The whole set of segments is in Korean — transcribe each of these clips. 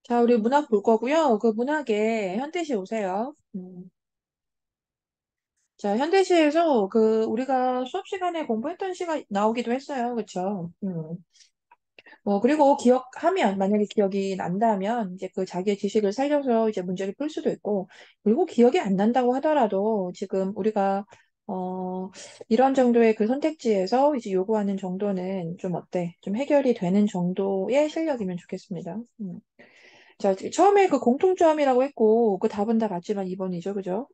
자, 우리 문학 볼 거고요. 그 문학에 현대시 오세요. 자, 현대시에서 우리가 수업 시간에 공부했던 시가 나오기도 했어요. 그쵸? 그리고 만약에 기억이 난다면, 이제 그 자기의 지식을 살려서 이제 문제를 풀 수도 있고, 그리고 기억이 안 난다고 하더라도 지금 우리가, 어, 이런 정도의 그 선택지에서 이제 요구하는 정도는 좀 어때? 좀 해결이 되는 정도의 실력이면 좋겠습니다. 자, 처음에 그 공통점이라고 했고, 그 답은 다 같지만 2번이죠. 그죠?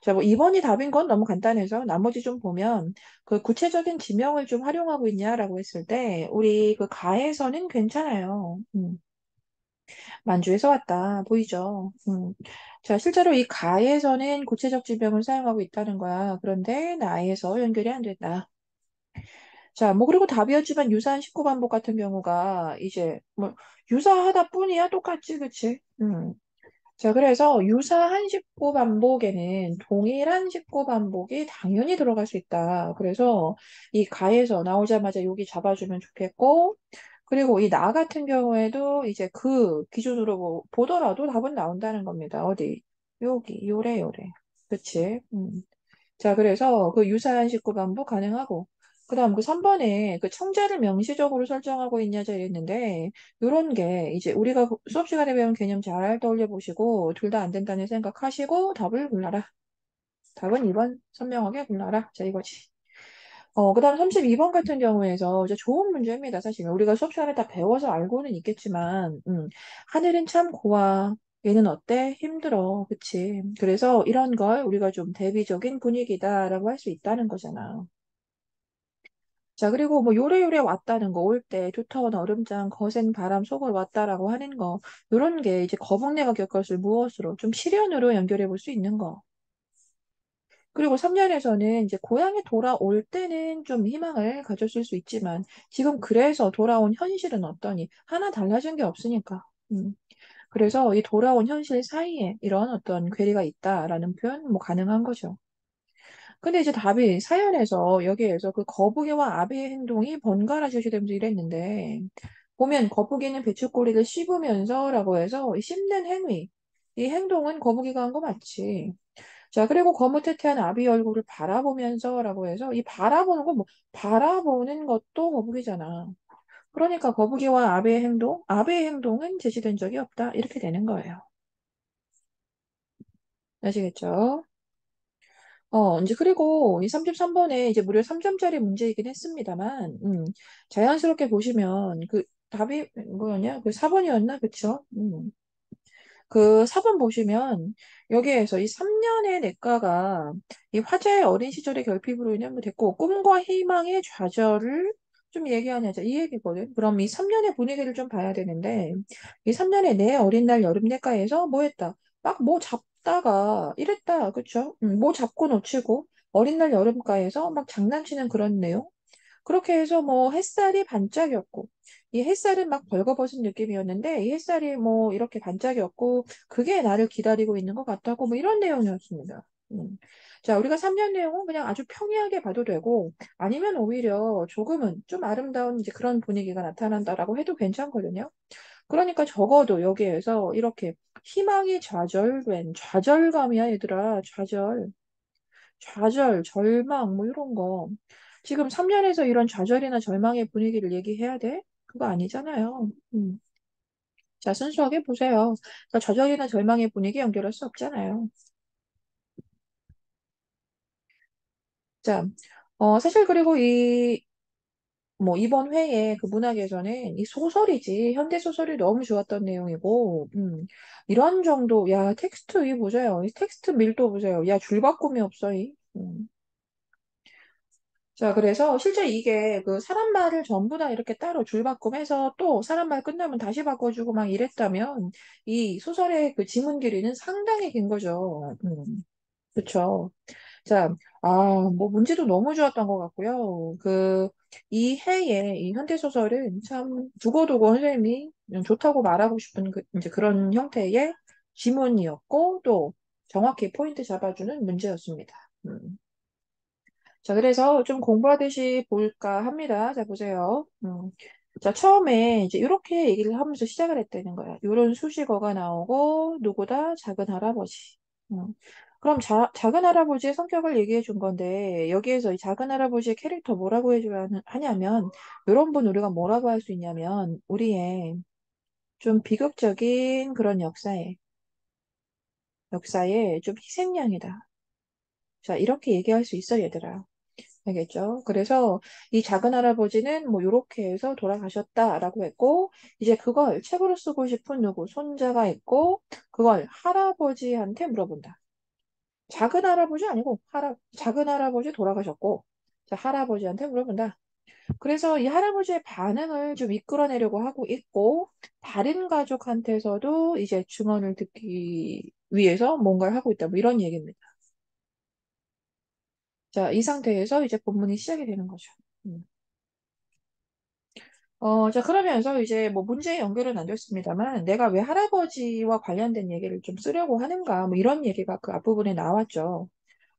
자, 뭐 2번이 답인 건 너무 간단해서 나머지 좀 보면 그 구체적인 지명을 좀 활용하고 있냐라고 했을 때, 우리 그 가에서는 괜찮아요. 만주에서 왔다. 보이죠? 자, 실제로 이 가에서는 구체적 지명을 사용하고 있다는 거야. 그런데 나에서 연결이 안 된다. 자, 뭐, 그리고 답이었지만 유사한 19반복 같은 경우가 이제 뭐, 유사하다 뿐이야. 똑같지, 그치? 자, 그래서 유사한 19반복에는 동일한 19반복이 당연히 들어갈 수 있다. 그래서 이 가에서 나오자마자 여기 잡아주면 좋겠고, 그리고 이 나 같은 경우에도 이제 그 기준으로 보더라도 답은 나온다는 겁니다. 어디? 여기, 요래, 요래. 그치? 자, 그래서 그 유사한 19반복 가능하고, 그 다음 그 3번에 그 청자를 명시적으로 설정하고 있냐자 이랬는데, 요런 게 이제 우리가 수업 시간에 배운 개념 잘 떠올려 보시고, 둘 다 안 된다는 생각하시고 답을 골라라. 답은 2번 선명하게 골라라. 자, 이거지. 그 다음 32번 같은 경우에서 이제 좋은 문제입니다. 사실 우리가 수업 시간에 다 배워서 알고는 있겠지만, 하늘은 참 고와. 얘는 어때? 힘들어. 그치? 그래서 이런 걸 우리가 좀 대비적인 분위기다라고 할 수 있다는 거잖아. 자, 그리고 뭐 요래요래 왔다는 거, 올 때 두터운 얼음장, 거센 바람 속을 왔다라고 하는 거, 요런 게 이제 거북내가 겪었을 무엇으로 좀 시련으로 연결해 볼 수 있는 거. 그리고 3년에서는 이제 고향에 돌아올 때는 좀 희망을 가졌을 수 있지만 지금 그래서 돌아온 현실은 어떠니? 하나 달라진 게 없으니까. 그래서 이 돌아온 현실 사이에 이런 어떤 괴리가 있다라는 표현 뭐 가능한 거죠. 근데 이제 답이 사연에서 여기에서 그 거북이와 아비의 행동이 번갈아 제시되면서 이랬는데 보면 거북이는 배추꼬리를 씹으면서라고 해서 이 씹는 행위 이 행동은 거북이가 한 거 맞지? 자, 그리고 거무튀튀한 아비 얼굴을 바라보면서라고 해서 이 바라보는 거 뭐 바라보는 것도 거북이잖아. 그러니까 거북이와 아비의 행동은 제시된 적이 없다. 이렇게 되는 거예요. 아시겠죠? 이제 그리고 이 33번에 이제 무려 3점짜리 문제이긴 했습니다만, 자연스럽게 보시면 그 답이 뭐였냐? 그 4번이었나? 그쵸? 그 4번 보시면 여기에서 이 3년의 내과가 이 화자의 어린 시절의 결핍으로 인해 뭐 됐고 꿈과 희망의 좌절을 좀 얘기하냐 이 얘기거든. 그럼 이 3년의 분위기를 좀 봐야 되는데 이 3년의 내 어린 날 여름 내과에서 뭐 했다? 막 뭐 잡다가 이랬다. 그쵸? 뭐 잡고 놓치고 어린 날 여름가에서 막 장난치는 그런 내용. 그렇게 해서 뭐 햇살이 반짝였고, 이 햇살은 막 벌거벗은 느낌이었는데, 이 햇살이 뭐 이렇게 반짝였고, 그게 나를 기다리고 있는 것 같다고, 뭐 이런 내용이었습니다. 자, 우리가 3년 내용은 그냥 아주 평이하게 봐도 되고, 아니면 오히려 조금은 좀 아름다운 이제 그런 분위기가 나타난다라고 해도 괜찮거든요. 그러니까 적어도 여기에서 이렇게 희망이 좌절된, 좌절감이야, 얘들아, 절망, 뭐 이런 거. 지금 3년에서 이런 좌절이나 절망의 분위기를 얘기해야 돼? 그거 아니잖아요. 자, 순수하게 보세요. 그러니까 좌절이나 절망의 분위기 연결할 수 없잖아요. 자, 사실 그리고 뭐, 이번 회에 그 문학에서는 이 소설이지, 현대소설이 너무 좋았던 내용이고, 이런 정도, 야, 텍스트 이 보세요. 이 텍스트 밀도 보세요. 야, 줄바꿈이 없어, 이. 자, 그래서 실제 이게 그 사람 말을 전부 다 이렇게 따로 줄바꿈해서 또 사람 말 끝나면 다시 바꿔주고 막 이랬다면 이 소설의 그 지문 길이는 상당히 긴 거죠. 그쵸. 자, 뭐 문제도 너무 좋았던 것 같고요. 이 해에 이 현대소설은 참 두고두고 선생님이 좋다고 말하고 싶은 이제 그런 형태의 지문이었고 또 정확히 포인트 잡아주는 문제였습니다. 자, 그래서 좀 공부하듯이 볼까 합니다. 자, 보세요. 자, 처음에 이제 이렇게 얘기를 하면서 시작을 했다는 거야. 이런 수식어가 나오고, 누구다? 작은 할아버지. 음. 그럼 작은 할아버지의 성격을 얘기해 준 건데, 여기에서 이 작은 할아버지의 캐릭터 뭐라고 해줘야 하냐면, 이런 분 우리가 뭐라고 할 수 있냐면, 우리의 좀 비극적인 그런 역사에 좀 희생양이다. 자, 이렇게 얘기할 수 있어, 얘들아. 알겠죠? 그래서 이 작은 할아버지는 뭐 요렇게 해서 돌아가셨다라고 했고, 이제 그걸 책으로 쓰고 싶은 누구, 손자가 있고, 그걸 할아버지한테 물어본다. 작은 할아버지 아니고, 작은 할아버지 돌아가셨고, 자, 할아버지한테 물어본다. 그래서 이 할아버지의 반응을 좀 이끌어내려고 하고 있고, 다른 가족한테서도 이제 증언을 듣기 위해서 뭔가를 하고 있다. 뭐 이런 얘기입니다. 자, 이 상태에서 이제 본문이 시작이 되는 거죠. 음. 자, 그러면서 이제 뭐 문제의 연결은 안 됐습니다만, 내가 왜 할아버지와 관련된 얘기를 좀 쓰려고 하는가, 뭐 이런 얘기가 그 앞부분에 나왔죠.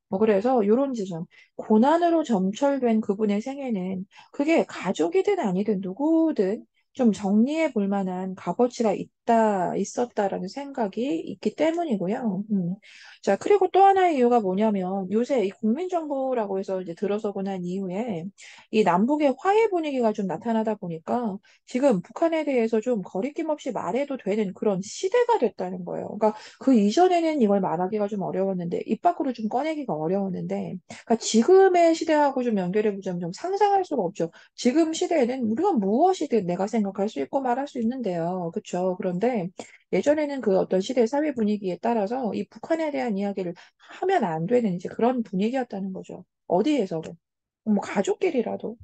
뭐 그래서 요런 지점, 고난으로 점철된 그분의 생애는 그게 가족이든 아니든 누구든 좀 정리해 볼 만한 값어치가 있었다라는 생각이 있기 때문이고요. 자, 그리고 또 하나의 이유가 뭐냐면 요새 이 국민정부라고 해서 이제 들어서고 난 이후에 이 남북의 화해 분위기가 좀 나타나다 보니까 지금 북한에 대해서 좀 거리낌 없이 말해도 되는 그런 시대가 됐다는 거예요. 그러니까 그 이전에는 이걸 말하기가 좀 어려웠는데, 입 밖으로 좀 꺼내기가 어려웠는데, 그러니까 지금의 시대하고 좀 연결해 보자면 좀 상상할 수가 없죠. 지금 시대에는 우리가 무엇이든 내가 생각할 수 있고 말할 수 있는데요. 그렇죠. 그런데 예전에는 그 어떤 시대 사회 분위기에 따라서 이 북한에 대한 이야기를 하면 안 되는 이제 그런 분위기였다는 거죠. 어디에서든. 뭐 가족끼리라도.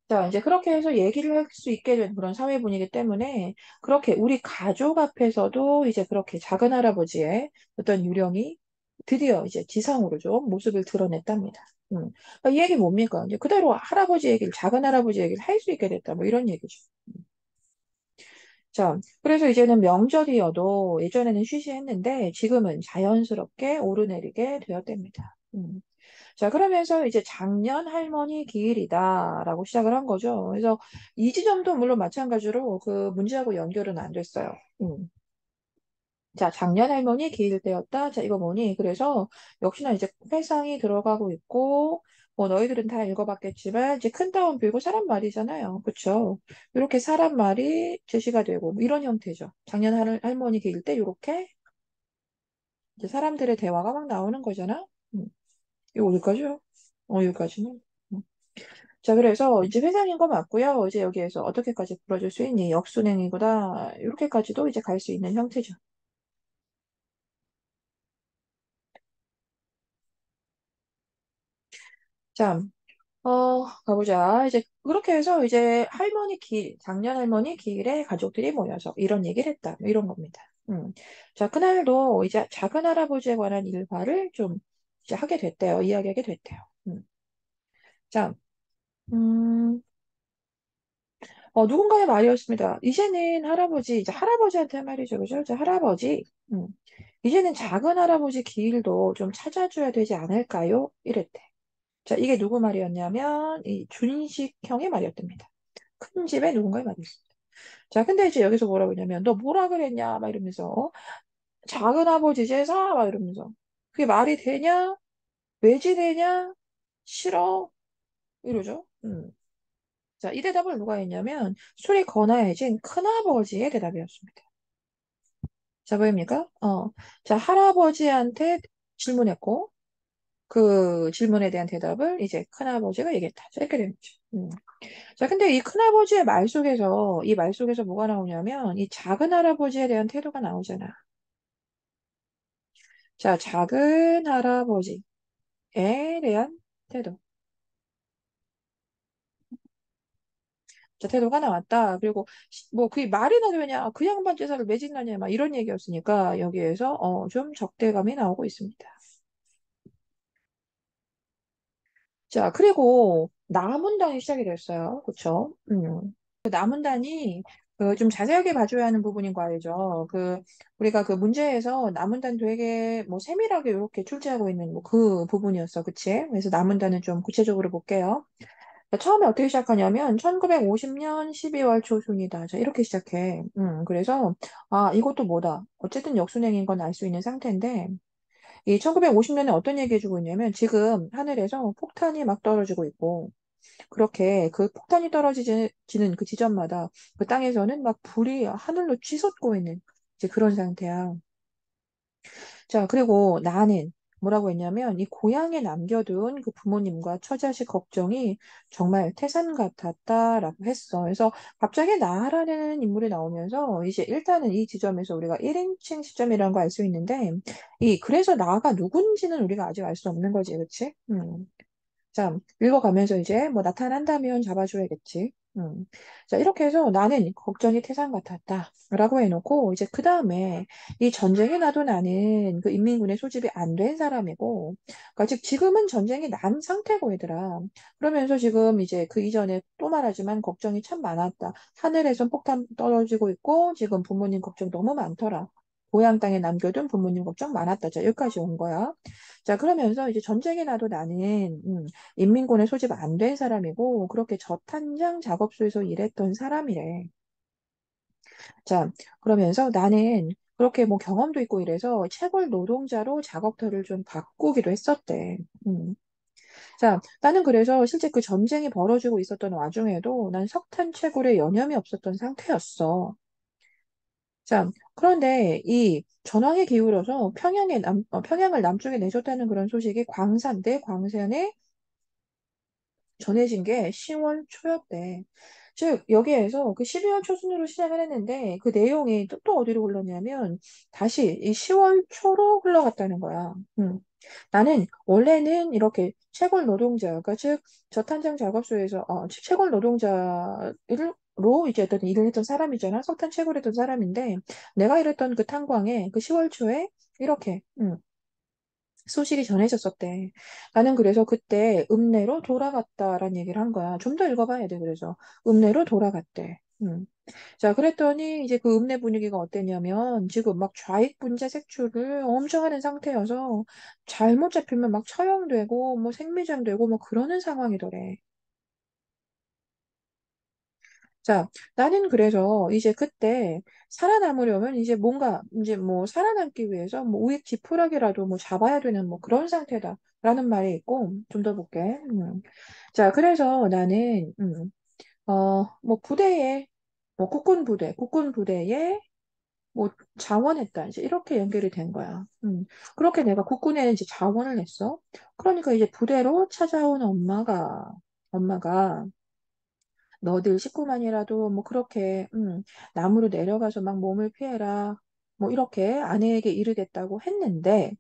자, 이제 그렇게 해서 얘기를 할 수 있게 된 그런 사회 분위기 때문에 그렇게 우리 가족 앞에서도 이제 그렇게 작은 할아버지의 어떤 유령이 드디어 이제 지상으로 좀 모습을 드러냈답니다. 그러니까 이 얘기 뭡니까? 이제 그대로 할아버지 얘기를, 작은 할아버지 얘기를 할 수 있게 됐다. 뭐 이런 얘기죠. 자, 그래서 이제는 명절이어도 예전에는 쉬쉬했는데 지금은 자연스럽게 오르내리게 되었답니다. 자, 그러면서 이제 작년 할머니 기일이다라고 시작을 한 거죠. 그래서 이 지점도 물론 마찬가지로 그 문제하고 연결은 안 됐어요. 자, 작년 할머니 기일 때였다. 자, 이거 뭐니? 그래서 역시나 이제 회상이 들어가고 있고, 뭐 너희들은 다 읽어봤겠지만 이제 큰 따옴 빌고 사람 말이잖아요. 그쵸? 이렇게 사람 말이 제시가 되고 뭐 이런 형태죠. 작년 할머니 기일 때 이렇게 이제 사람들의 대화가 막 나오는 거잖아. 음, 이거 어디까지요? 여기까지는. 음. 자, 그래서 이제 회상인 거 맞고요. 이제 여기에서 어떻게까지 풀어줄 수 있니? 역순행이구나. 이렇게까지도 이제 갈 수 있는 형태죠. 자, 가보자. 이제 그렇게 해서 이제 작년 할머니 길에 가족들이 모여서 이런 얘기를 했다. 뭐 이런 겁니다. 자, 그날도 이제 작은 할아버지에 관한 일화를 좀 이제 하게 됐대요. 이야기하게 됐대요. 자, 음, 누군가의 말이었습니다. 이제는 이제 할아버지한테 한 말이죠. 그죠? 자, 할아버지, 이제는 작은 할아버지 기일도 좀 찾아줘야 되지 않을까요? 이랬대. 자, 이게 누구 말이었냐면, 이 준식 형의 말이었답니다. 큰 집에 누군가의 말이었습니다. 자, 근데 이제 여기서 뭐라고 했냐면, 너 뭐라 그랬냐? 막 이러면서, 작은 아버지 제사? 막 이러면서. 그게 말이 되냐? 외지되냐? 싫어? 이러죠. 자, 이 대답을 누가 했냐면, 술이 권하여진 큰아버지의 대답이었습니다. 자, 보입니까? 자, 할아버지한테 질문했고, 그 질문에 대한 대답을 이제 큰아버지가 얘기했다. 자, 이렇게 되는 거죠. 자, 근데 이 큰아버지의 이 말 속에서 뭐가 나오냐면, 이 작은 할아버지에 대한 태도가 나오잖아. 자, 작은 할아버지에 대한 태도. 자, 태도가 나왔다. 그리고 뭐 그게 말이나 되냐, 그 양반 제사를 매진하냐, 막 이런 얘기였으니까 여기에서 좀 적대감이 나오고 있습니다. 자, 그리고 나문단이 시작이 됐어요. 그쵸? 그 나문단이 그 좀 자세하게 봐줘야 하는 부분인 거 알죠? 우리가 그 문제에서 남은단 되게 뭐 세밀하게 이렇게 출제하고 있는 뭐 그 부분이었어. 그치? 그래서 남은단은 좀 구체적으로 볼게요. 자, 처음에 어떻게 시작하냐면 1950년 12월 초순이다. 자, 이렇게 시작해. 그래서 이것도 뭐다. 어쨌든 역순행인 건 알 수 있는 상태인데 이 1950년에 어떤 얘기 해주고 있냐면 지금 하늘에서 폭탄이 막 떨어지고 있고 그렇게 그 폭탄이 떨어지는 그 지점마다 그 땅에서는 막 불이 하늘로 치솟고 있는 이제 그런 상태야. 자, 그리고 나는 뭐라고 했냐면 이 고향에 남겨둔 그 부모님과 처자식 걱정이 정말 태산 같았다라고 했어. 그래서 갑자기 나라는 인물이 나오면서 이제 일단은 이 지점에서 우리가 1인칭 시점이라는 거 알 수 있는데 그래서 나가 누군지는 우리가 아직 알 수 없는 거지, 그치? 자, 읽어가면서 이제 뭐 나타난다면 잡아줘야겠지. 자, 이렇게 해서 나는 걱정이 태산 같았다. 라고 해놓고, 이제 그 다음에 이 전쟁이 나도 나는 그 인민군의 소집이 안 된 사람이고, 그러니까 즉 지금은 전쟁이 난 상태고 얘들아. 그러면서 지금 이제 그 이전에 또 말하지만 걱정이 참 많았다. 하늘에선 폭탄 떨어지고 있고, 지금 부모님 걱정 너무 많더라. 고향 땅에 남겨둔 부모님 걱정 많았다. 자, 여기까지 온 거야. 자, 그러면서 이제 전쟁이 나도 나는, 인민군에 소집 안 된 사람이고 그렇게 저탄장 작업소에서 일했던 사람이래. 자, 그러면서 나는 그렇게 뭐 경험도 있고 이래서 채굴 노동자로 작업터를 좀 바꾸기도 했었대. 자, 나는 그래서 실제 그 전쟁이 벌어지고 있었던 와중에도 난 석탄 채굴에 여념이 없었던 상태였어. 자, 그런데 이 전황에 기울어서 평양을 남쪽에 내줬다는 그런 소식이 내 광산에 전해진 게 10월 초였대. 즉, 여기에서 그 12월 초순으로 시작을 했는데 그 내용이 또 어디로 흘렀냐면 다시 이 10월 초로 흘러갔다는 거야. 나는 원래는 이렇게 채굴 노동자가 즉 저탄장 작업소에서 채굴 노동자로 이제 어떤 일을 했던 사람이잖아. 석탄 채굴했던 사람인데 내가 일했던 그 탄광에 그 10월 초에 이렇게 소식이 전해졌었대. 나는 그래서 그때 읍내로 돌아갔다라는 얘기를 한 거야. 좀 더 읽어봐야 돼, 그래서. 읍내로 돌아갔대. 자, 그랬더니 이제 그 읍내 분위기가 어땠냐면 지금 막 좌익분자 색출을 엄청 하는 상태여서 잘못 잡히면 막 처형되고 뭐 생매장되고 뭐 그러는 상황이더래. 자, 나는 그래서 이제 그때 살아남으려면 이제 뭔가 이제 뭐 살아남기 위해서 뭐 우익 지푸라기라도 뭐 잡아야 되는 뭐 그런 상태다라는 말이 있고 좀 더 볼게. 자, 그래서 나는 뭐 부대에 뭐 국군 부대에 뭐 자원했다 이제 이렇게 연결이 된 거야. 그렇게 내가 국군에 이제 자원을 했어. 그러니까 이제 부대로 찾아온 엄마가 너들 식구만이라도 뭐 그렇게 나무로 내려가서 막 몸을 피해라. 뭐 이렇게 아내에게 이르겠다고 했는데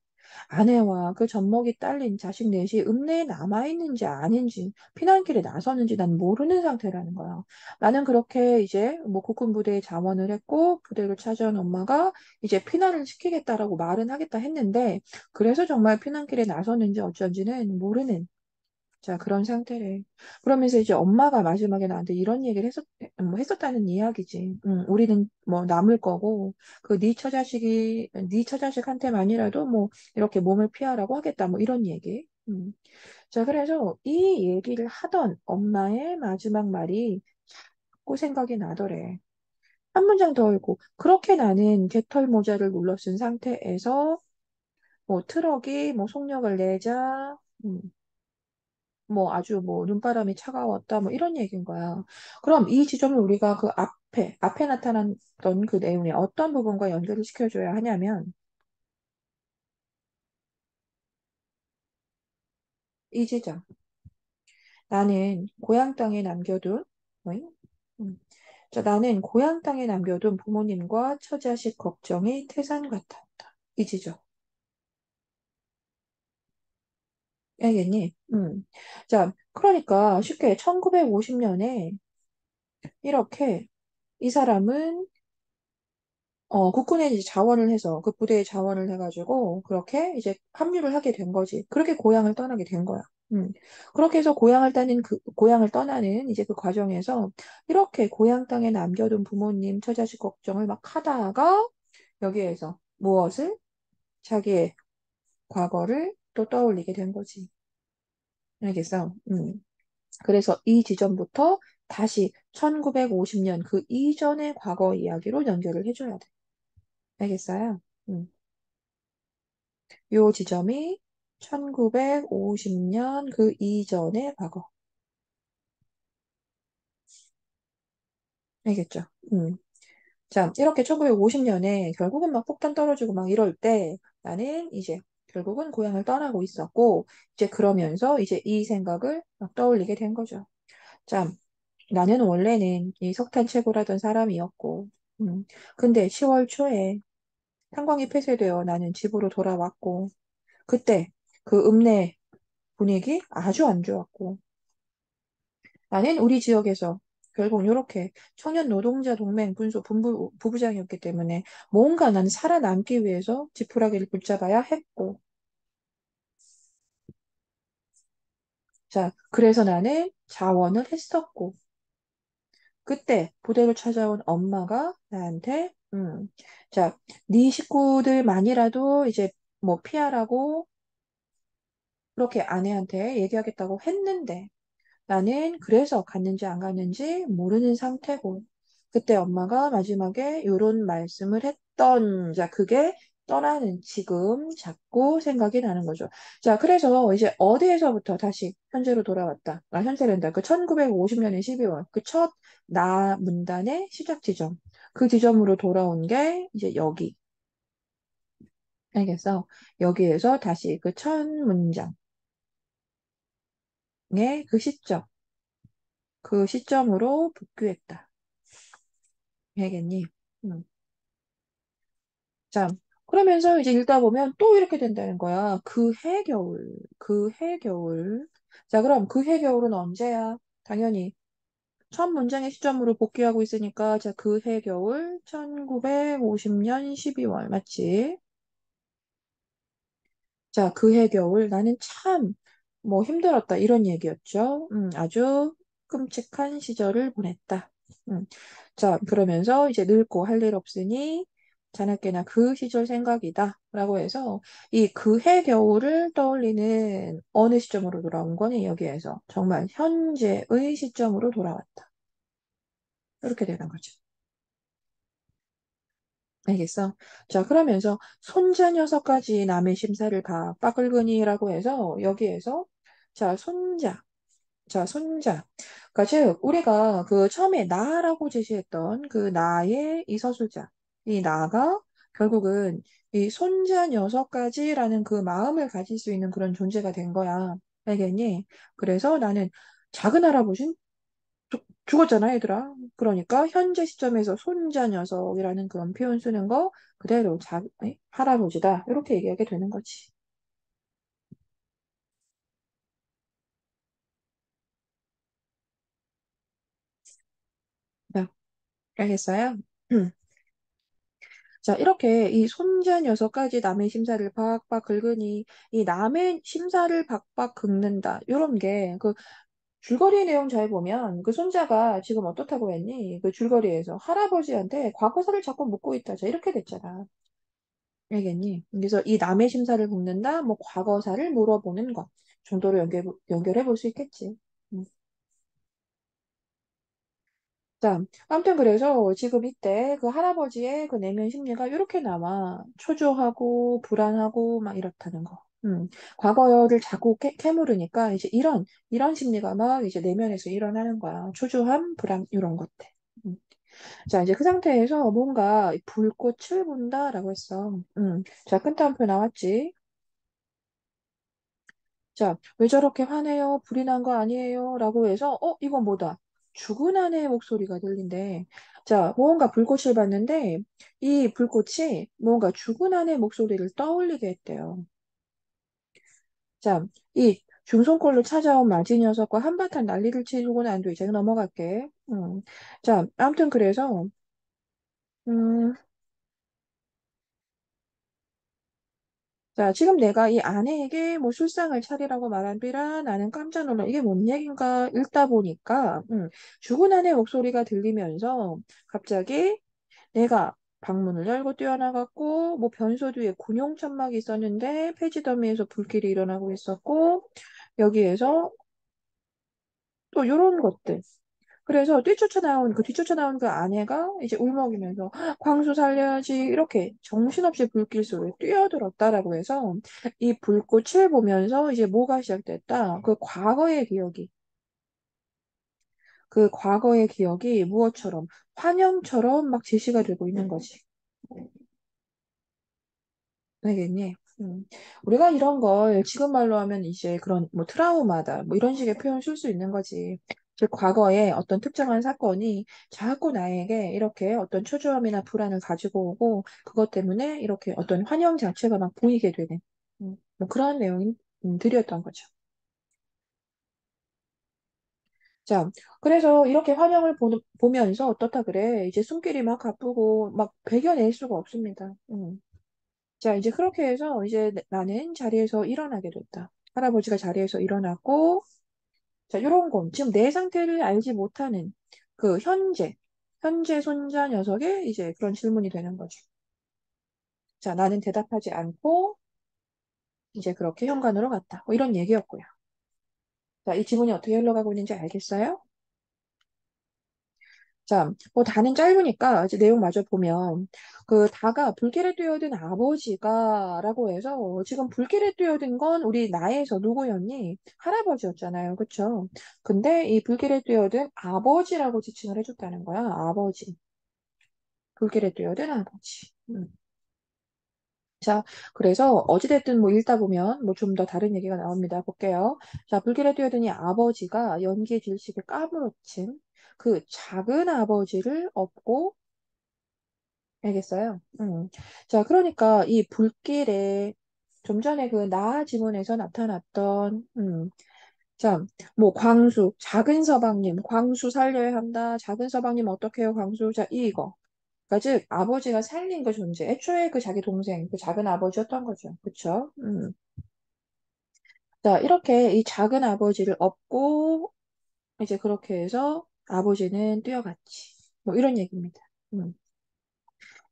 아내와 그 젖먹이 딸린 자식 넷이 읍내에 남아있는지 아닌지 피난길에 나서는지 난 모르는 상태라는 거야. 나는 그렇게 이제 뭐 국군 부대에 자원을 했고 부대를 찾아온 엄마가 이제 피난을 시키겠다라고 말은 하겠다 했는데 그래서 정말 피난길에 나섰는지 어쩐지는 모르는 자, 그런 상태래. 그러면서 이제 엄마가 마지막에 나한테 이런 얘기를 뭐 했었다는 이야기지. 우리는 뭐 남을 거고, 네 처자식한테만이라도 뭐 이렇게 몸을 피하라고 하겠다. 뭐 이런 얘기. 자, 그래서 이 얘기를 하던 엄마의 마지막 말이 자꾸 생각이 나더래. 한 문장 더 읽고, 그렇게 나는 개털 모자를 눌러 쓴 상태에서 뭐 트럭이 뭐 속력을 내자, 뭐 아주 뭐 눈바람이 차가웠다 뭐 이런 얘기인 거야. 그럼 이 지점을 우리가 그 앞에 나타났던 그 내용의 어떤 부분과 연결을 시켜줘야 하냐면 이 지점. 나는 고향 땅에 남겨둔 뭐임? 음. 자, 나는 고향 땅에 남겨둔 부모님과 처자식 걱정이 태산 같았다. 이 지점. 알겠니? 자, 그러니까 쉽게 1950년에 이렇게 이 사람은 국군에 이제 자원을 해서 그 부대에 자원을 해가지고 그렇게 이제 합류를 하게 된 거지. 그렇게 고향을 떠나게 된 거야. 음. 그렇게 해서 고향을 떠나는 이제 그 과정에서 이렇게 고향 땅에 남겨둔 부모님 처자식 걱정을 막 하다가 여기에서 무엇을 자기의 과거를 또 떠올리게 된 거지. 알겠어? 그래서 이 지점부터 다시 1950년 그 이전의 과거 이야기로 연결을 해줘야 돼. 알겠어요? 음. 요 지점이 1950년 그 이전의 과거. 알겠죠? 자, 이렇게 1950년에 결국은 막 폭탄 떨어지고 막 이럴 때 나는 이제 결국은 고향을 떠나고 있었고, 이제 그러면서 이제 이 생각을 막 떠올리게 된 거죠. 자, 나는 원래는 이 석탄 채굴하던 사람이었고, 근데 10월 초에 탄광이 폐쇄되어 나는 집으로 돌아왔고, 그때 그 읍내 분위기 아주 안 좋았고, 나는 우리 지역에서 결국 이렇게 청년 노동자 동맹 부부장이었기 때문에 뭔가 나는 살아남기 위해서 지푸라기를 붙잡아야 했고, 자, 그래서 나는 자원을 했었고, 그때 부대를 찾아온 엄마가 나한테, 자, 네 식구들만이라도 이제 뭐 피하라고 그렇게 아내한테 얘기하겠다고 했는데, 나는 그래서 갔는지 안 갔는지 모르는 상태고, 그때 엄마가 마지막에 이런 말씀을 했던, 자, 그게 떠나는 지금 자꾸 생각이 나는 거죠. 자, 그래서 이제 어디에서부터 다시 현재로 돌아왔다. 현재란다. 그 1950년의 12월, 그 첫 나 문단의 시작 지점. 그 지점으로 돌아온 게 이제 여기. 알겠어? 여기에서 다시 그 첫 문장의 그 시점. 그 시점으로 복귀했다. 알겠니? 음. 자, 그러면서 이제 읽다 보면 또 이렇게 된다는 거야. 그 해 겨울, 그 해 겨울. 자, 그럼 그 해 겨울은 언제야? 당연히 첫 문장의 시점으로 복귀하고 있으니까, 자, 그 해 겨울 1950년 12월, 맞지? 자, 그 해 겨울 나는 참 뭐 힘들었다 이런 얘기였죠. 아주 끔찍한 시절을 보냈다. 음. 자, 그러면서 이제 늙고 할 일 없으니 자나깨나 그 시절 생각이다 라고 해서 이 그 해 겨울을 떠올리는 어느 시점으로 돌아온 거니 여기에서 정말 현재의 시점으로 돌아왔다. 이렇게 되는 거죠. 알겠어? 자, 그러면서 손자 녀석까지 남의 심사를 빠글거니라고 해서 여기에서 자, 손자. 자, 손자. 그러니까 즉 우리가 그 처음에 나라고 제시했던 그 나의 이 서술자. 이 나가 결국은 이 손자 녀석까지라는 그 마음을 가질 수 있는 그런 존재가 된 거야. 알겠니? 그래서 나는 작은 할아버지 죽었잖아, 얘들아. 그러니까 현재 시점에서 손자 녀석이라는 그런 표현 쓰는 거 그대로 할아버지다. 이렇게 얘기하게 되는 거지. 자, 알겠어요? 자, 이렇게 이 손자 녀석까지 남의 심사를 박박 긁으니 이 남의 심사를 박박 긁는다. 이런 게 그 줄거리 내용 잘 보면 그 손자가 지금 어떻다고 했니? 그 줄거리에서 할아버지한테 과거사를 자꾸 묻고 있다. 자, 이렇게 됐잖아. 알겠니? 그래서 이 남의 심사를 긁는다, 뭐 과거사를 물어보는 것 정도로 연결해 볼 수 있겠지. 음. 자, 아무튼 그래서 지금 이때 그 할아버지의 그 내면 심리가 이렇게 나와. 초조하고 불안하고 막 이렇다는 거. 과거를 자꾸 캐물으니까 이제 이런 심리가 막 이제 내면에서 일어나는 거야. 초조함, 불안, 이런 것들. 음. 자, 이제 그 상태에서 뭔가 불꽃을 본다라고 했어. 자, 끈따옴표 나왔지? 자, 왜 저렇게 화내요? 불이 난 거 아니에요? 라고 해서, 이건 뭐다? 죽은 아내의 목소리가 들린대. 자, 무언가 불꽃을 봤는데, 이 불꽃이 뭔가 죽은 아내의 목소리를 떠올리게 했대요. 자, 이 중손골로 찾아온 마지 녀석과 한바탕 난리를 치고 난 뒤, 이제 넘어갈게. 자, 아무튼 그래서, 음, 자, 지금 내가 이 아내에게 뭐 술상을 차리라고 말한 뒤라 나는 깜짝 놀라 이게 뭔 얘긴가 읽다 보니까 죽은 아내 목소리가 들리면서 갑자기 내가 방문을 열고 뛰어나갔고 뭐 변소 뒤에 군용 천막이 있었는데 폐지 더미에서 불길이 일어나고 있었고 여기에서 또 이런 것들. 그래서 뒤쫓아 나온 그 아내가 이제 울먹이면서 광수 살려야지 이렇게 정신없이 불길 속에 뛰어들었다라고 해서 이 불꽃을 보면서 이제 뭐가 시작됐다. 그 과거의 기억이 무엇처럼 환영처럼 막 제시가 되고 있는 거지. 알겠니? 우리가 이런 걸 지금 말로 하면 이제 그런 뭐 트라우마다 뭐 이런 식의 표현 쓸 수 있는 거지. 즉 과거에 어떤 특정한 사건이 자꾸 나에게 이렇게 어떤 초조함이나 불안을 가지고 오고 그것 때문에 이렇게 어떤 환영 자체가 막 보이게 되는 뭐 그런 내용이 들이었던 거죠. 자, 그래서 이렇게 환영을 보면서 어떻다 그래. 이제 손길이 막 가쁘고 막 배겨낼 수가 없습니다. 자, 이제 그렇게 해서 이제 나는 자리에서 일어나게 됐다. 할아버지가 자리에서 일어났고, 자, 요런 거. 지금 내 상태를 알지 못하는 그 현재 손자 녀석의 이제 그런 질문이 되는 거죠. 자, 나는 대답하지 않고 이제 그렇게 현관으로 갔다. 뭐 이런 얘기였고요. 자, 이 지문이 어떻게 흘러가고 있는지 알겠어요? 자, 뭐 다는 짧으니까 이제 내용 마저 보면 그 다가 불길에 뛰어든 아버지가라고 해서 지금 불길에 뛰어든 건 우리 나에서 누구였니? 할아버지였잖아요. 그쵸? 근데 이 불길에 뛰어든 아버지라고 지칭을 해줬다는 거야. 아버지. 불길에 뛰어든 아버지. 자, 그래서 어찌됐든 뭐 읽다 보면 뭐 좀 더 다른 얘기가 나옵니다. 볼게요. 자, 불길에 뛰어드니 아버지가 연기의 질식에 까무러친 그 작은 아버지를 업고 알겠어요. 자, 그러니까 이 불길에 좀 전에 그 나 지문에서 나타났던 자, 뭐 광수, 작은 서방님, 광수 살려야 한다. 작은 서방님 어떡해요, 광수? 자, 이거. 그러니까 즉 아버지가 살린 그 존재. 애초에 그 자기 동생, 그 작은 아버지였던 거죠. 그쵸? 자, 이렇게 이 작은 아버지를 업고 이제 그렇게 해서 아버지는 뛰어갔지. 뭐 이런 얘기입니다. 음.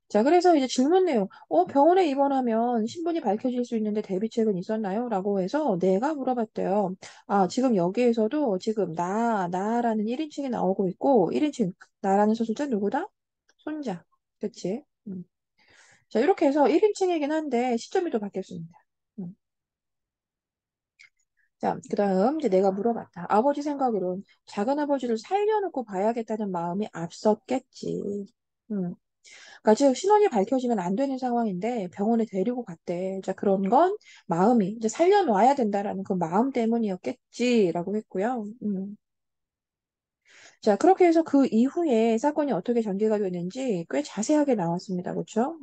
자, 그래서 이제 질문 내용, 병원에 입원하면 신분이 밝혀질 수 있는데 대비책은 있었나요? 라고 해서 내가 물어봤대요. 아, 지금 여기에서도 지금 나라는 1인칭이 나오고 있고, 1인칭, 나라는 소술자 누구다? 손자. 그치? 자, 이렇게 해서 1인칭이긴 한데 시점이 또 바뀌었습니다. 음. 자, 그 다음 이제 내가 물어봤다. 아버지 생각으론 작은아버지를 살려놓고 봐야겠다는 마음이 앞섰겠지. 음. 그러니까 즉 신원이 밝혀지면 안 되는 상황인데 병원에 데리고 갔대. 자, 그런 건 마음이 이제 살려놔야 된다라는 그 마음 때문이었겠지라고 했고요. 자, 그렇게 해서 그 이후에 사건이 어떻게 전개가 되는지 꽤 자세하게 나왔습니다. 그렇죠?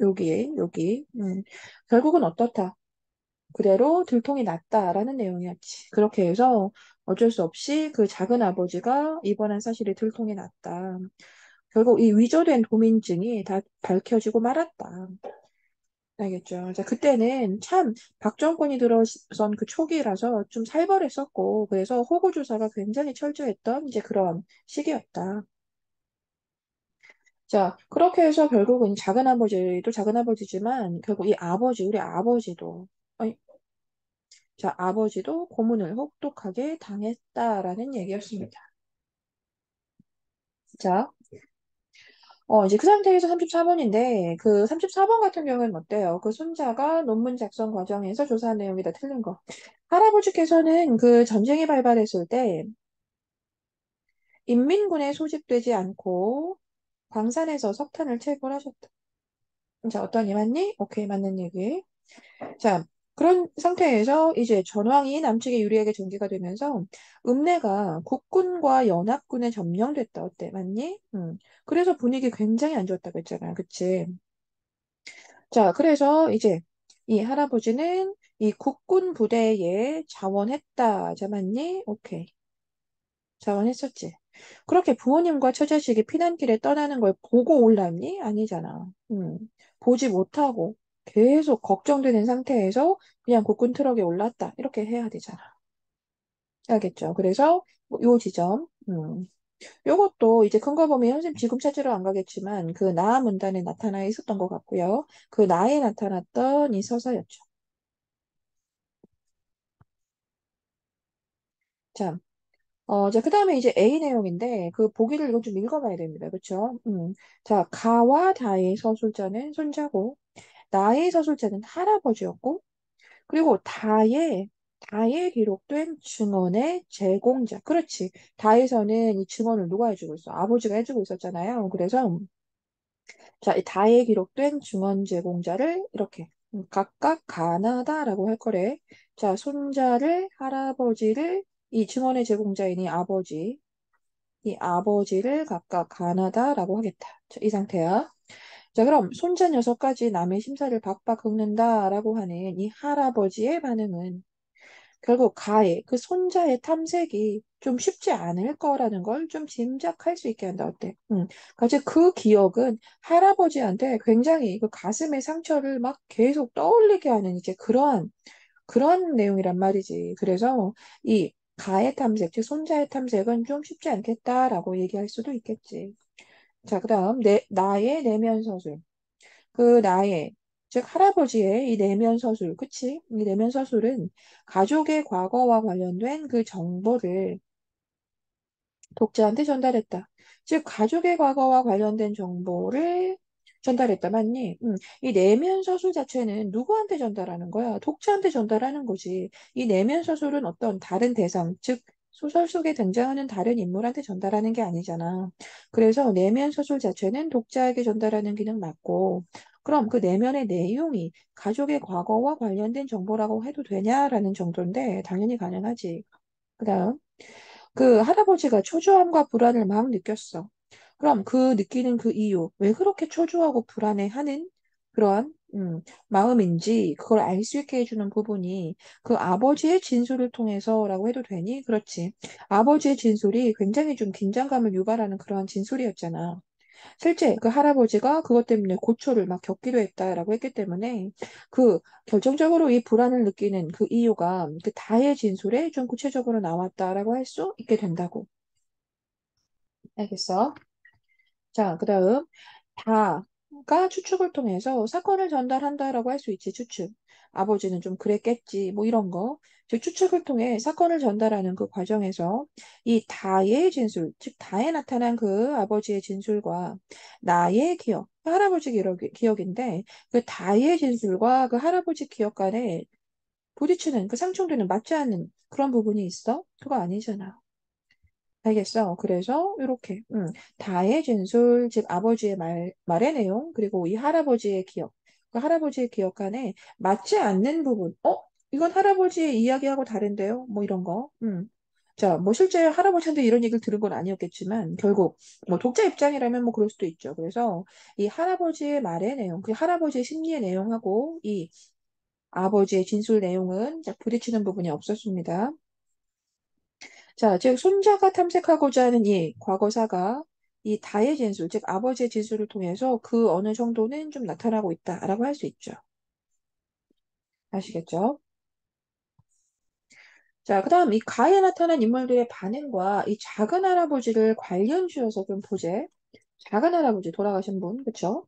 여기. 결국은 어떻다. 그대로 들통이 났다라는 내용이었지. 그렇게 해서 어쩔 수 없이 그 작은 아버지가 입원한 사실이 들통이 났다. 결국 이 위조된 도민증이 다 밝혀지고 말았다. 알겠죠? 자, 그때는 참 박정권이 들어선 그 초기라서 좀 살벌했었고, 그래서 호구 조사가 굉장히 철저했던 이제 그런 시기였다. 자, 그렇게 해서 결국은 작은 아버지도 작은 아버지지만 결국 이 아버지, 우리 아버지도, 아니, 자, 아버지도 고문을 혹독하게 당했다라는 얘기였습니다. 자, 이제 그 상태에서 34번인데, 그 34번 같은 경우는 어때요? 그 손자가 논문 작성 과정에서 조사한 내용이 다 틀린 거. 할아버지께서는 그 전쟁이 발발했을 때 인민군에 소집되지 않고 광산에서 석탄을 채굴하셨다. 자, 어떠니 맞니? 오케이, 맞는 얘기. 자, 그런 상태에서 이제 전황이 남측의 유리에게 전개가 되면서 읍내가 국군과 연합군에 점령됐다. 어때? 맞니? 그래서 분위기 굉장히 안 좋았다고 했잖아. 그치? 자, 그래서 이제 이 할아버지는 이 국군 부대에 자원했다. 자, 맞니? 오케이. 자원했었지. 그렇게 부모님과 처자식이 피난길에 떠나는 걸 보고 올랐니? 아니잖아. 보지 못하고. 계속 걱정되는 상태에서 그냥 국군 트럭에 올랐다. 이렇게 해야 되잖아. 알겠죠? 그래서 요 지점, 요것도 이제 근거 보면 선생님 지금 찾으러 안 가겠지만 그 나 문단에 나타나 있었던 것 같고요. 그 나에 나타났던 이 서사였죠. 자, 자, 그 다음에 이제 A 내용인데 그 보기를 이건 좀 읽어봐야 됩니다. 그쵸? 자, 가와 다의 서술자는 손자고 나의 서술자는 할아버지였고 그리고 다에 기록된 증언의 제공자. 그렇지. 다에서는 이 증언을 누가 해주고 있어? 아버지가 해주고 있었잖아요. 그래서 자, 이 다에 기록된 증언 제공자를 이렇게 각각 가나다라고 할 거래. 자, 손자를 할아버지를 이 증언의 제공자인 이 아버지를 각각 가나다라고 하겠다. 자, 이 상태야. 자, 그럼 손자 녀석까지 남의 심사를 박박 긁는다라고 하는 이 할아버지의 반응은 결국 그 손자의 탐색이 좀 쉽지 않을 거라는 걸 좀 짐작할 수 있게 한다. 어때? 같이 그 기억은 할아버지한테 굉장히 그 가슴의 상처를 막 계속 떠올리게 하는 이제 그런 내용이란 말이지. 그래서 이 가의 탐색, 즉 손자의 탐색은 좀 쉽지 않겠다라고 얘기할 수도 있겠지. 자, 그다음 나의 내면 서술. 그 나의, 즉 할아버지의 이 내면 서술, 그치? 이 내면 서술은 가족의 과거와 관련된 그 정보를 독자한테 전달했다. 즉 가족의 과거와 관련된 정보를 전달했다. 맞니? 이 내면 서술 자체는 누구한테 전달하는 거야? 독자한테 전달하는 거지. 이 내면 서술은 어떤 다른 대상, 즉 소설 속에 등장하는 다른 인물한테 전달하는 게 아니잖아. 그래서 내면 서술 자체는 독자에게 전달하는 기능 맞고, 그럼 그 내면의 내용이 가족의 과거와 관련된 정보라고 해도 되냐라는 정도인데, 당연히 가능하지. 그다음. 그 할아버지가 초조함과 불안을 막 느꼈어. 그럼 그 느끼는 그 이유, 왜 그렇게 초조하고 불안해하는 그러한 마음인지 그걸 알 수 있게 해주는 부분이 그 아버지의 진술을 통해서라고 해도 되니? 그렇지. 아버지의 진술이 굉장히 좀 긴장감을 유발하는 그러한 진술이었잖아. 실제 그 할아버지가 그것 때문에 고초를 막 겪기도 했다라고 했기 때문에 그 결정적으로 이 불안을 느끼는 그 이유가 그 다의 진술에 좀 구체적으로 나왔다라고 할 수 있게 된다고. 알겠어? 자, 그다음 다가 추측을 통해서 사건을 전달한다라고 할 수 있지, 추측. 아버지는 좀 그랬겠지, 뭐 이런 거. 즉, 추측을 통해 사건을 전달하는 그 과정에서 이 다의 진술, 즉 다에 나타난 그 아버지의 진술과 나의 기억, 그 할아버지 기억인데 그 다의 진술과 그 할아버지 기억 간에 부딪히는 그 상충되는 맞지 않는 그런 부분이 있어? 그거 아니잖아. 알겠어. 그래서 이렇게 다의 진술, 즉 아버지의 말의 내용, 그리고 이 할아버지의 기억, 그 할아버지의 기억 간에 맞지 않는 부분. 이건 할아버지의 이야기하고 다른데요? 뭐 이런 거. 자, 뭐 실제 할아버지한테 이런 얘기를 들은 건 아니었겠지만 결국 뭐 독자 입장이라면 뭐 그럴 수도 있죠. 그래서 이 할아버지의 말의 내용, 그 할아버지의 심리의 내용하고 이 아버지의 진술 내용은 자, 부딪히는 부분이 없었습니다. 자, 즉 손자가 탐색하고자 하는 이 과거사가 이 다의 진술, 즉 아버지의 진술을 통해서 그 어느 정도는 좀 나타나고 있다라고 할 수 있죠. 아시겠죠? 자, 그다음 이 가에 나타난 인물들의 반응과 이 작은 할아버지를 관련 지어서 좀 보재. 작은 할아버지 돌아가신 분, 그쵸?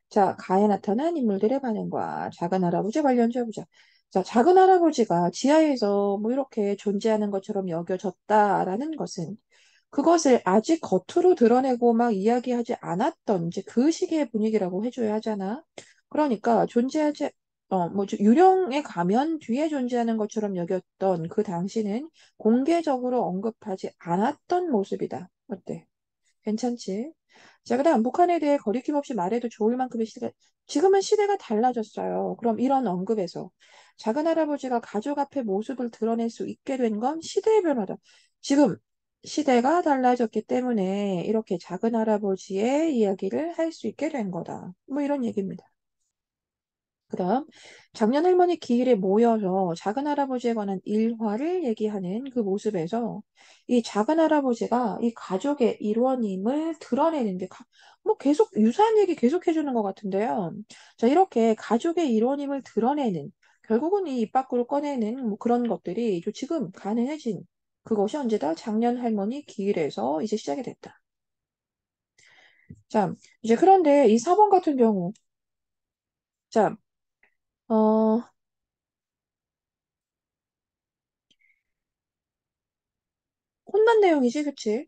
자, 가에 나타난 인물들의 반응과 작은 할아버지 관련 지어보자. 자, 작은 할아버지가 지하에서 뭐 이렇게 존재하는 것처럼 여겨졌다라는 것은 그것을 아직 겉으로 드러내고 막 이야기하지 않았던 이제 그 시기의 분위기라고 해줘야 하잖아. 그러니까 유령에 가면 뒤에 존재하는 것처럼 여겼던 그 당시는 공개적으로 언급하지 않았던 모습이다. 어때? 괜찮지? 자, 그다음 북한에 대해 거리낌 없이 말해도 좋을 만큼의 지금은 시대가 달라졌어요. 그럼 이런 언급에서 작은 할아버지가 가족 앞에 모습을 드러낼 수 있게 된 건 시대의 변화다. 지금 시대가 달라졌기 때문에 이렇게 작은 할아버지의 이야기를 할 수 있게 된 거다. 뭐 이런 얘기입니다. 그다음 작년 할머니 기일에 모여서 작은 할아버지에 관한 일화를 얘기하는 그 모습에서 이 작은 할아버지가 이 가족의 일원임을 드러내는 게 뭐 계속 유사한 얘기 계속 해주는 것 같은데요. 자, 이렇게 가족의 일원임을 드러내는 결국은 이 입 밖으로 꺼내는 뭐 그런 것들이 지금 가능해진 그것이 언제다? 작년 할머니 기일에서 이제 시작이 됐다. 자, 이제 그런데 이 4번 같은 경우 자, 어, 혼난 내용이지, 그치?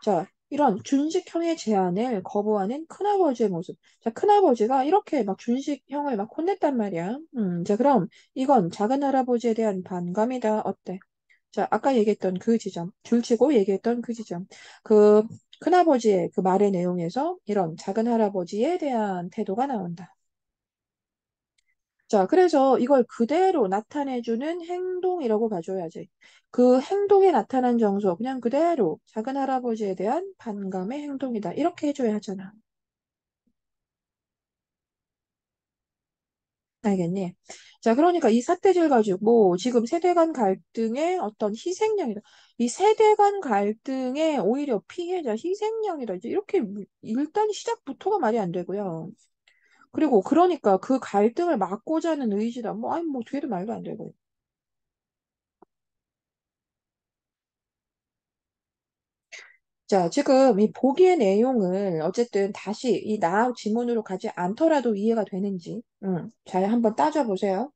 자, 이런 준식형의 제안을 거부하는 큰아버지의 모습. 자, 큰아버지가 이렇게 막 준식형을 막 혼냈단 말이야. 자, 그럼 이건 작은 할아버지에 대한 반감이다. 어때? 자, 아까 얘기했던 그 지점, 줄치고 얘기했던 그 지점. 그 큰아버지의 그 말의 내용에서 이런 작은 할아버지에 대한 태도가 나온다. 자, 그래서 이걸 그대로 나타내주는 행동이라고 봐줘야지. 그 행동에 나타난 정서, 그냥 그대로 작은 할아버지에 대한 반감의 행동이다. 이렇게 해줘야 하잖아. 알겠니? 자, 그러니까 이 삿대질 가지고 지금 세대 간 갈등의 어떤 희생양이다. 이 세대 간 갈등의 오히려 피해자, 희생양이다. 이제 이렇게 일단 시작부터가 말이 안 되고요. 그리고 그러니까 그 갈등을 막고자 하는 의지다. 뭐, 아니, 뭐, 뒤에도 말도 안 되고. 자, 지금 이 보기의 내용을 어쨌든 다시 이 나 지문으로 가지 않더라도 이해가 되는지, 잘 한번 따져보세요.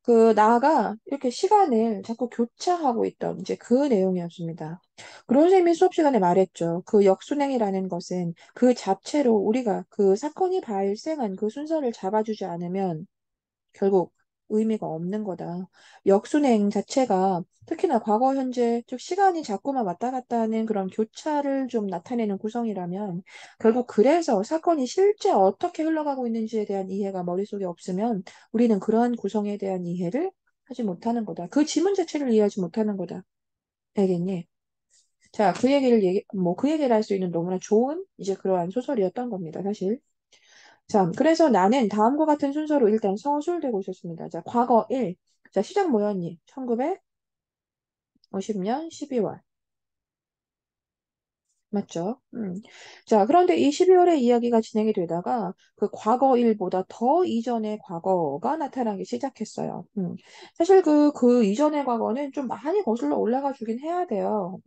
그 나가 이렇게 시간을 자꾸 교차하고 있던 이제 그 내용이었습니다. 그런 선생님이 수업 시간에 말했죠. 그 역순행이라는 것은 그 자체로 우리가 그 사건이 발생한 그 순서를 잡아주지 않으면 결국 의미가 없는 거다. 역순행 자체가 특히나 과거, 현재, 즉 시간이 자꾸만 왔다 갔다 하는 그런 교차를 좀 나타내는 구성이라면 결국 그래서 사건이 실제 어떻게 흘러가고 있는지에 대한 이해가 머릿속에 없으면 우리는 그러한 구성에 대한 이해를 하지 못하는 거다. 그 지문 자체를 이해하지 못하는 거다. 알겠니? 자, 그 얘기를 할 수 있는 너무나 좋은 이제 그러한 소설이었던 겁니다, 사실. 자, 그래서 나는 다음과 같은 순서로 일단 서술되고 있었습니다. 자, 과거 1. 자, 시작 뭐였니? 1950년 12월. 맞죠? 자, 그런데 이 12월에 이야기가 진행이 되다가 그 과거 일보다 더 이전의 과거가 나타나기 시작했어요. 사실 그 이전의 과거는 좀 많이 거슬러 올라가 주긴 해야 돼요.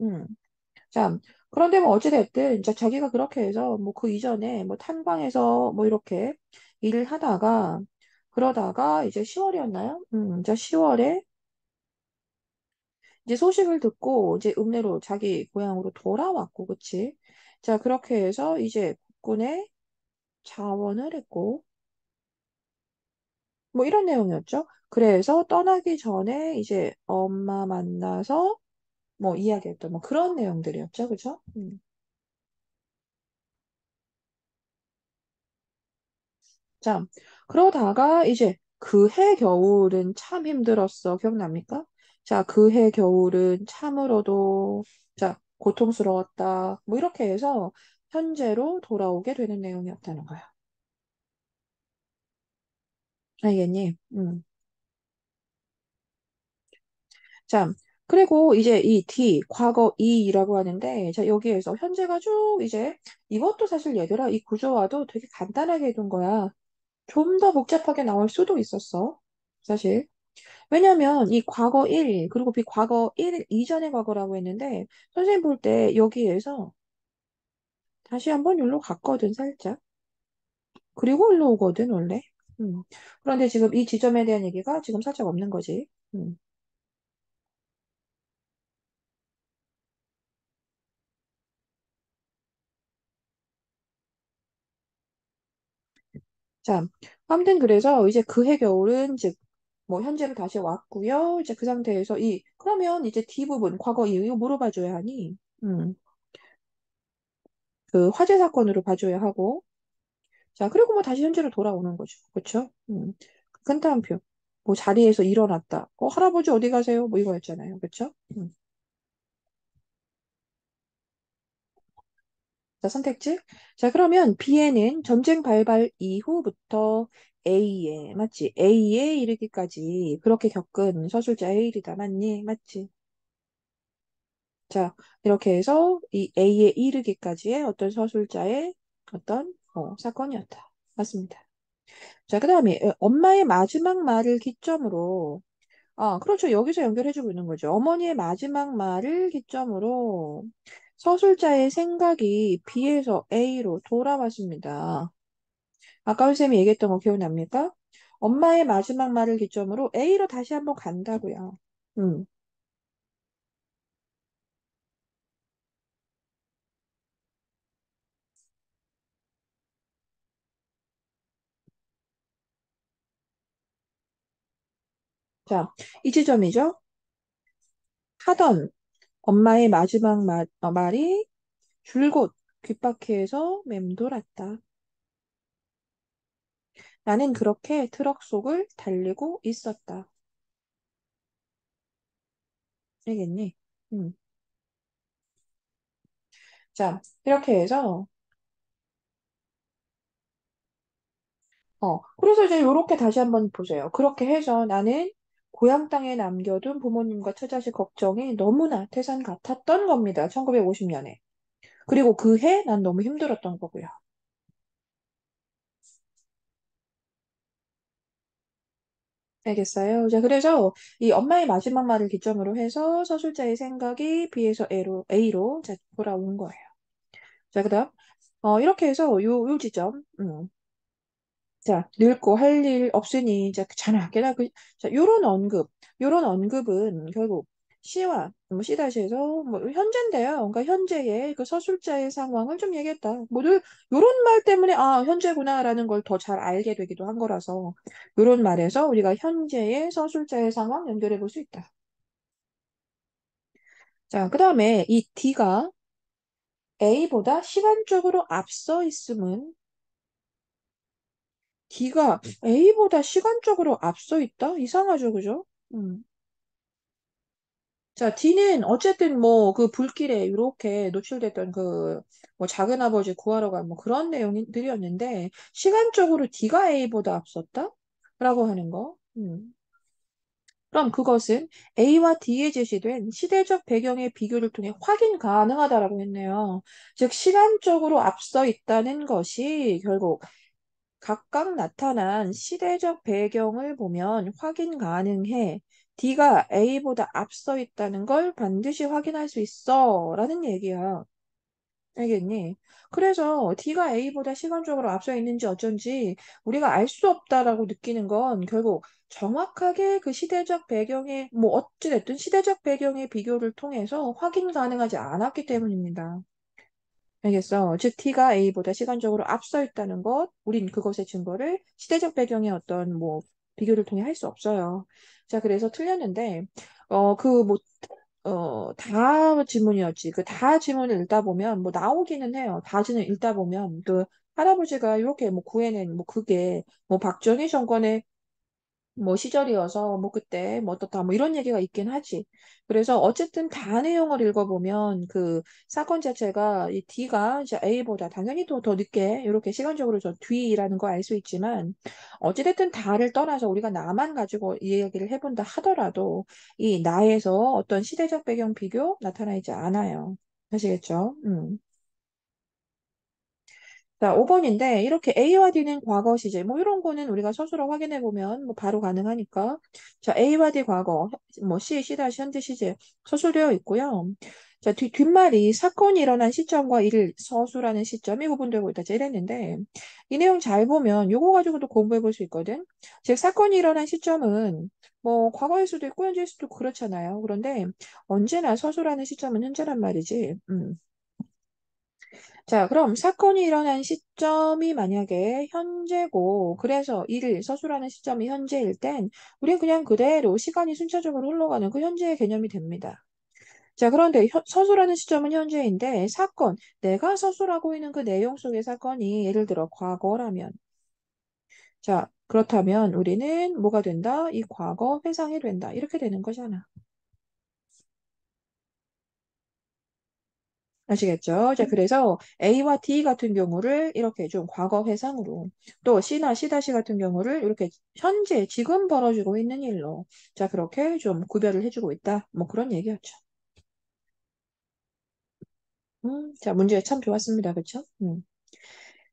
자, 그런데 뭐 어찌됐든, 이제 자기가 그렇게 해서 뭐 그 이전에 뭐 탄광에서 뭐 이렇게 일을 하다가, 그러다가 이제 10월이었나요? 이제 10월에 이제 소식을 듣고 이제 읍내로 자기 고향으로 돌아왔고, 그치? 자, 그렇게 해서 이제 국군에 자원을 했고, 뭐 이런 내용이었죠. 그래서 떠나기 전에 이제 엄마 만나서 뭐 이야기했던 뭐 그런 내용들이었죠. 그죠? 자, 그러다가 이제 그 해 겨울은 참 힘들었어. 기억납니까? 자, 그 해 겨울은 참으로도 자, 고통스러웠다. 뭐 이렇게 해서 현재로 돌아오게 되는 내용이었다는 거야. 알겠니? 자, 그리고 이제 이 D, 과거 이라고 하는데, 자, 여기에서 현재가 쭉 이제 이것도 사실 얘들아, 이 구조와도 되게 간단하게 해둔 거야. 좀 더 복잡하게 나올 수도 있었어. 사실. 왜냐면 이 과거 1, 그리고 비 과거 1 이전의 과거라고 했는데, 선생님 볼 때 여기에서 다시 한번 여기로 갔거든, 살짝. 그리고 일로 오거든, 원래. 음. 그런데 지금 이 지점에 대한 얘기가 지금 살짝 없는 거지. 음. 자, 아무튼 그래서 이제 그해 겨울은 즉, 뭐 현재로 다시 왔고요. 이제 그 상태에서 그러면 이제 뒷부분, 과거 이후 물어봐줘야 하니, 그 화재 사건으로 봐줘야 하고, 자, 그리고 뭐 다시 현재로 돌아오는 거죠. 그쵸? 큰 따옴표. 뭐 자리에서 일어났다. 할아버지 어디 가세요? 뭐 이거였잖아요. 그쵸? 자, 선택지. 자, 그러면 B에는 전쟁 발발 이후부터 A에, 맞지? A에 이르기까지 그렇게 겪은 서술자 A이다. 맞니? 맞지? 자, 이렇게 해서 이 A에 이르기까지의 어떤 서술자의 어떤 사건이었다. 맞습니다. 자, 그 다음에 엄마의 마지막 말을 기점으로 그렇죠. 여기서 연결해주고 있는 거죠. 어머니의 마지막 말을 기점으로 서술자의 생각이 B에서 A로 돌아왔습니다. 아까 선생님이 얘기했던 거 기억납니까? 엄마의 마지막 말을 기점으로 A로 다시 한번 간다고요. 음. 자, 이 지점이죠. 하던 엄마의 마지막 말이 줄곧 귓바퀴에서 맴돌았다. 나는 그렇게 트럭 속을 달리고 있었다. 알겠니? 음. 자, 이렇게 해서 그래서 이제 요렇게 다시 한번 보세요. 그렇게 해서 나는 고향 땅에 남겨둔 부모님과 처자식 걱정이 너무나 태산 같았던 겁니다. 1950년에. 그리고 그 해 난 너무 힘들었던 거고요. 알겠어요? 자, 그래서 이 엄마의 마지막 말을 기점으로 해서 서술자의 생각이 B에서 A로 자, 돌아온 거예요. 자, 그다음 이렇게 해서 요 지점 자, 늙고 할 일 없으니 이제 자나 깨나 자, 요런 언급은 결국 시와 뭐 시다시에서 뭐 현재인데요. 그러니까 현재의 그 서술자의 상황을 좀 얘기했다. 뭐늘 요런 말 때문에 현재구나라는 걸 더 잘 알게 되기도 한 거라서 요런 말에서 우리가 현재의 서술자의 상황 연결해 볼 수 있다. 자, 그다음에 이 D가 A보다 시간적으로 앞서 있음은 D가 A보다 시간적으로 앞서 있다? 이상하죠, 그죠? 자, D는 어쨌든 뭐 그 불길에 이렇게 노출됐던 그 뭐 작은 아버지 구하러 간 뭐 그런 내용들이었는데 시간적으로 D가 A보다 앞섰다? 라고 하는 거. 그럼 그것은 A와 D에 제시된 시대적 배경의 비교를 통해 확인 가능하다라고 했네요. 즉, 시간적으로 앞서 있다는 것이 결국 각각 나타난 시대적 배경을 보면 확인 가능해. D가 A보다 앞서 있다는 걸 반드시 확인할 수 있어. 라는 얘기야. 알겠니? 그래서 D가 A보다 시간적으로 앞서 있는지 어쩐지 우리가 알 수 없다라고 느끼는 건 결국 정확하게 그 시대적 배경의, 뭐 어찌됐든 시대적 배경의 비교를 통해서 확인 가능하지 않았기 때문입니다. 알겠어. 즉, T가 A보다 시간적으로 앞서 있다는 것, 우린 그것의 증거를 시대적 배경의 어떤 뭐 비교를 통해 할 수 없어요. 자, 그래서 틀렸는데, 뭐, 다 지문이었지. 그 다 지문을 읽다 보면, 뭐, 나오기는 해요. 다 지문을 읽다 보면, 그, 할아버지가 이렇게 뭐 구해낸, 뭐, 그게, 뭐, 박정희 정권의 뭐 시절이어서 뭐 그때 뭐 어떻다 뭐 이런 얘기가 있긴 하지. 그래서 어쨌든 다 내용을 읽어보면 그 사건 자체가 이 D가 이제 A보다 당연히 더 늦게 이렇게 시간적으로 저 뒤라는 거 알 수 있지만 어찌됐든 다를 떠나서 우리가 나만 가지고 이 얘기를 해본다 하더라도 이 나에서 어떤 시대적 배경 비교 나타나 있지 않아요. 아시겠죠? 자, 5번인데, 이렇게 A와 D는 과거 시제, 뭐, 이런 거는 우리가 스스로 확인해 보면, 뭐, 바로 가능하니까. 자, A와 D 과거, 뭐, C 다시 현재 시제, 서술되어 있고요. 자, 뒷말이 사건이 일어난 시점과 이를 서술하는 시점이 구분되고 있다. 자, 이랬는데, 이 내용 잘 보면, 요거 가지고도 공부해 볼 수 있거든. 즉, 사건이 일어난 시점은, 뭐, 과거일 수도 있고, 현재일 수도 있고, 그렇잖아요. 그런데, 언제나 서술하는 시점은 현재란 말이지. 자, 그럼 사건이 일어난 시점이 만약에 현재고, 그래서 이를 서술하는 시점이 현재일 땐, 우린 그냥 그대로 시간이 순차적으로 흘러가는 그 현재의 개념이 됩니다. 자, 그런데 서술하는 시점은 현재인데, 내가 서술하고 있는 그 내용 속의 사건이 예를 들어 과거라면, 자, 그렇다면 우리는 뭐가 된다? 이 과거 회상이 된다. 이렇게 되는 거잖아. 아시겠죠? 자, 그래서 A와 D 같은 경우를 이렇게 좀 과거 회상으로, 또 C나 C 다시 같은 경우를 이렇게 현재, 지금 벌어지고 있는 일로, 자, 그렇게 좀 구별을 해주고 있다. 뭐 그런 얘기였죠. 자, 문제 참 좋았습니다. 그쵸?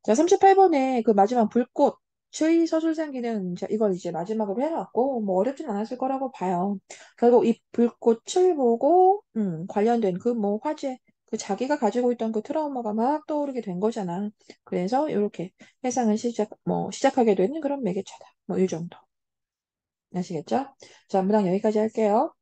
자, 38번에 그 마지막 불꽃의 서술상기는 자, 이걸 이제 마지막으로 해놨고, 뭐 어렵진 않았을 거라고 봐요. 결국 이 불꽃을 보고, 관련된 그 뭐 화제, 그 자기가 가지고 있던 그 트라우마가 막 떠오르게 된 거잖아. 그래서 이렇게 해상을 시작하게 되는 그런 매개체다. 뭐 이 정도. 아시겠죠? 자, 문항 여기까지 할게요.